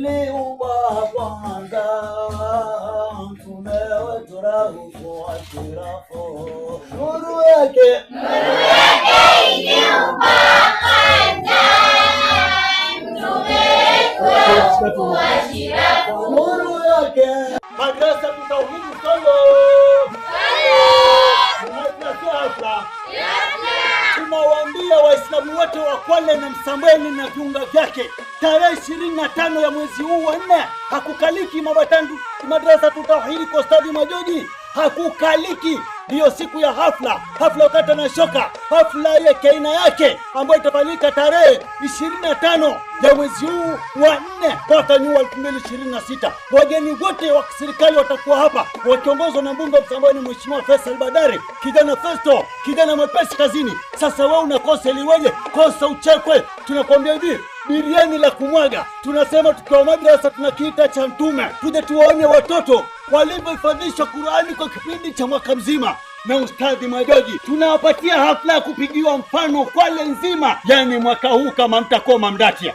iliumba kwanza, mtume wetu Raufu wa Shirafu, nuru yake iliumba kwanza, mtume wetu wa Shirafu, nuru yake. Madrasa Tauhidi Solo tunawaambia Waislamu wote wa Kwale na Msambweni na viunga vyake, tarehe 25 ya mwezi huu wa 4 hakukaliki Mabatandu Madrasa Tauhidi kwa Stadi Majoji, hakukaliki. Ndiyo siku ya hafla ukata na shoka, hafla ya kaina yake ambayo itafanyika tarehe 25 ya mwezi huu wa 4 mwaka 2026. Wageni wote wa serikali watakuwa hapa wakiongozwa na mbunge wa Msambweni Mheshimiwa Faisal Badari, kijana Festo, kijana mwepesi kazini. Sasa wewe unakosa liweje? Kosa uchekwe. Tunakwambia hivi, biriani la kumwaga tunasema tukiwa madrasa tunakiita cha mtume, tuje tuwaone watoto walivyohifadhishwa Qur'ani kwa kipindi cha mwaka mzima na Ustadhi Majoji. Tunawapatia hafla ya kupigiwa mfano Kwale nzima, yani mwaka huu kama mtakoma mdatia.